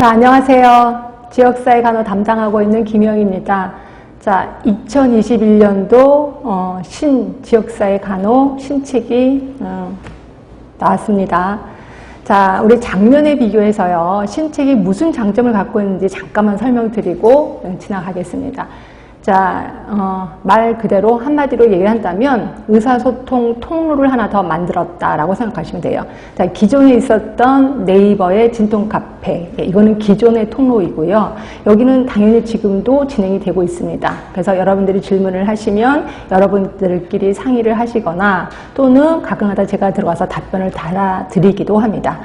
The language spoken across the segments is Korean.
자, 안녕하세요. 지역사회 간호 담당하고 있는 김영입니다. 자, 2021년도 지역사회 간호 신책이 나왔습니다. 자, 우리 작년에 비교해서요, 신책이 무슨 장점을 갖고 있는지 잠깐만 설명드리고 지나가겠습니다. 자, 말 그대로 한마디로 얘기를 한다면 의사소통 통로를 하나 더 만들었다라고 생각하시면 돼요. 자, 기존에 있었던 네이버의 진통카페, 이거는 기존의 통로이고요. 여기는 당연히 지금도 진행이 되고 있습니다. 그래서 여러분들이 질문을 하시면 여러분들끼리 상의를 하시거나 또는 가끔가다 제가 들어가서 답변을 달아드리기도 합니다.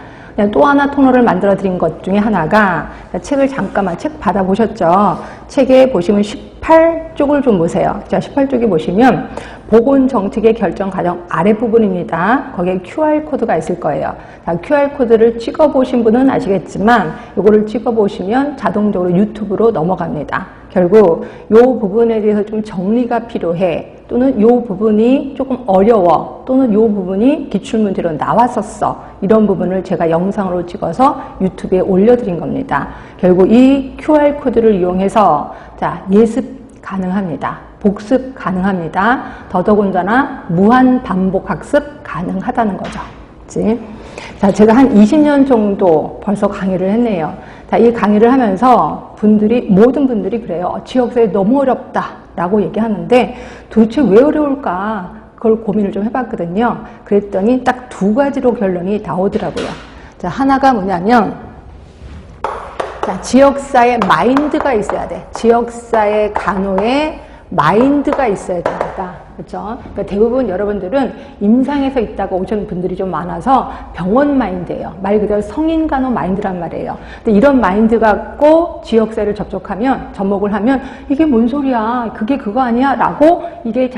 또 하나 통로를 만들어 드린 것 중에 하나가, 책을 잠깐만 책 받아보셨죠? 책에 보시면 18쪽을 좀 보세요. 자, 18쪽에 보시면 보건정책의 결정 과정 아랫부분입니다. 거기에 QR코드가 있을 거예요. 자, QR코드를 찍어보신 분은 아시겠지만 이거를 찍어보시면 자동적으로 유튜브로 넘어갑니다. 결국 이 부분에 대해서 좀 정리가 필요해, 또는 이 부분이 조금 어려워, 또는 이 부분이 기출문제로 나왔었어, 이런 부분을 제가 영상으로 찍어서 유튜브에 올려드린 겁니다. 결국 이 QR코드를 이용해서 자, 예습 가능합니다. 복습 가능합니다. 더더군다나 무한 반복 학습 가능하다는 거죠. 그치? 자, 제가 한 20년 정도 벌써 강의를 했네요. 자, 이 강의를 하면서 모든 분들이 그래요. 지역사회 너무 어렵다라고 얘기하는데 도대체 왜 어려울까? 그걸 고민을 좀 해봤거든요. 그랬더니 딱 두 가지로 결론이 나오더라고요. 자, 하나가 뭐냐면, 자, 지역사회 마인드가 있어야 돼. 지역사회 간호에 마인드가 있어야 됩니다. 그렇죠? 그러니까 대부분 여러분들은 임상에서 있다가 오시는 분들이 좀 많아서 병원 마인드예요. 말 그대로 성인 간호 마인드란 말이에요. 근데 이런 마인드 갖고 지역사회를 접목을 하면 이게 뭔 소리야? 그게 그거 아니야? 라고 이게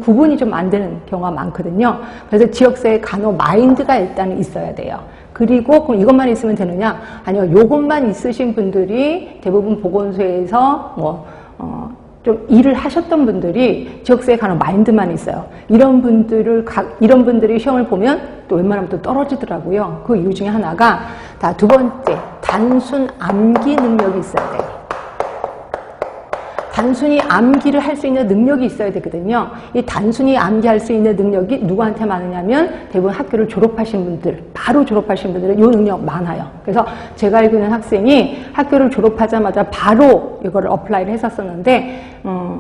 구분이 좀 안 되는 경우가 많거든요. 그래서 지역사회 간호 마인드가 일단 있어야 돼요. 그리고 그럼 이것만 있으면 되느냐? 아니요. 요것만 있으신 분들이 대부분 보건소에서 좀 일을 하셨던 분들이 지역사회 간호 마인드만 있어요. 이런 분들이 시험을 보면 또 웬만하면 또 떨어지더라고요. 그 이유 중에 하나가, 두 번째, 단순 암기 능력이 있어야 돼요. 단순히 암기를 할 수 있는 능력이 있어야 되거든요. 이 단순히 암기할 수 있는 능력이 누구한테 많으냐면 대부분 학교를 졸업하신 분들, 바로 졸업하신 분들은 이 능력 많아요. 그래서 제가 알고 있는 학생이 학교를 졸업하자마자 바로 이거를 어플라이를 했었었는데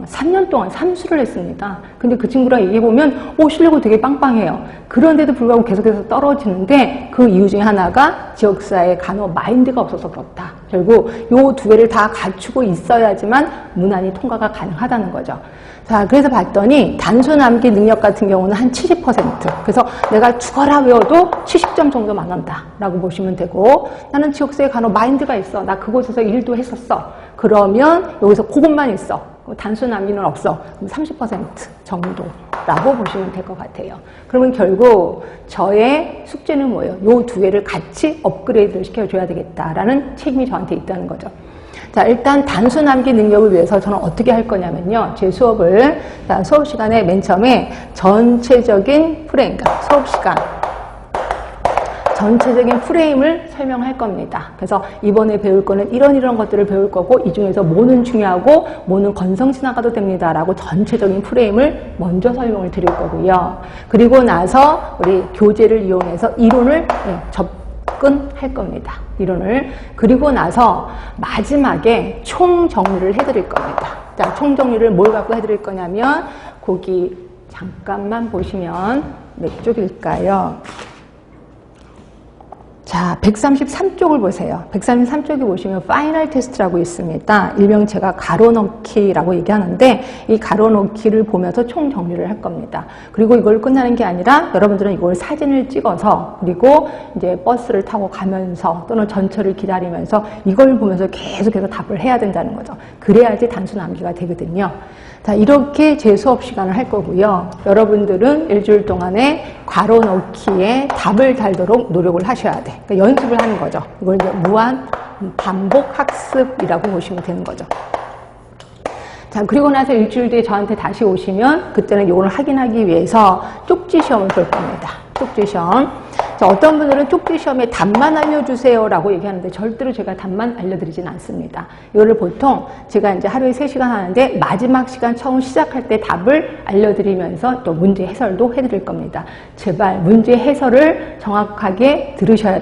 3년 동안 삼수를 했습니다. 근데 그 친구랑 얘기해보면 실력은 되게 빵빵해요. 그런데도 불구하고 계속해서 떨어지는데 그 이유 중에 하나가 지역사회 간호 마인드가 없어서 그렇다. 결국 요 두 개를 다 갖추고 있어야지만 무난히 통과가 가능하다는 거죠. 자, 그래서 봤더니 단순 암기 능력 같은 경우는 한 70%. 그래서 내가 죽어라 외워도 70점 정도 맞는다 라고 보시면 되고, 나는 지역사회 간호 마인드가 있어. 나 그곳에서 일도 했었어. 그러면 여기서 그것만 있어. 단순 암기는 없어. 그럼 30% 정도라고 보시면 될 것 같아요. 그러면 결국 저의 숙제는 뭐예요? 요 두 개를 같이 업그레이드를 시켜줘야 되겠다라는 책임이 저한테 있다는 거죠. 자, 일단 단순 암기 능력을 위해서 저는 어떻게 할 거냐면요. 제 수업을, 수업 시간에 맨 처음에 전체적인 프레임, 수업 시간, 전체적인 프레임을 설명할 겁니다. 그래서 이번에 배울 거는 이런 것들을 배울 거고, 이 중에서 뭐는 중요하고 뭐는 건성 지나가도 됩니다 라고 전체적인 프레임을 먼저 설명을 드릴 거고요. 그리고 나서 우리 교재를 이용해서 이론을 접근할 겁니다. 이론을. 그리고 나서 마지막에 총 정리를 해드릴 겁니다. 자, 총 정리를 뭘 갖고 해드릴 거냐면, 거기 잠깐만 보시면 몇 쪽일까요? 자, 133쪽을 보세요. 133쪽에 보시면 파이널 테스트라고 있습니다. 일명 제가 가로넣기라고 얘기하는데, 이 가로넣기를 보면서 총 정리를 할 겁니다. 그리고 이걸 끝나는 게 아니라 여러분들은 이걸 사진을 찍어서, 그리고 이제 버스를 타고 가면서 또는 전철을 기다리면서 이걸 보면서 계속해서 답을 해야 된다는 거죠. 그래야지 단순 암기가 되거든요. 자, 이렇게 제 수업 시간을 할 거고요. 여러분들은 일주일 동안에 괄호 넣기에 답을 달도록 노력을 하셔야 돼. 그러니까 연습을 하는 거죠. 이걸 이제 무한 반복 학습이라고 보시면 되는 거죠. 자, 그리고 나서 일주일 뒤에 저한테 다시 오시면 그때는 이걸 확인하기 위해서 쪽지 시험을 볼 겁니다. 쪽지 시험. 자, 어떤 분들은 쪽지 시험에 답만 알려주세요 라고 얘기하는데 절대로 제가 답만 알려드리진 않습니다. 이거를 보통 제가 이제 하루에 3시간 하는데 마지막 시간 처음 시작할 때 답을 알려드리면서 또 문제 해설도 해드릴 겁니다. 제발 문제 해설을 정확하게 들으셔야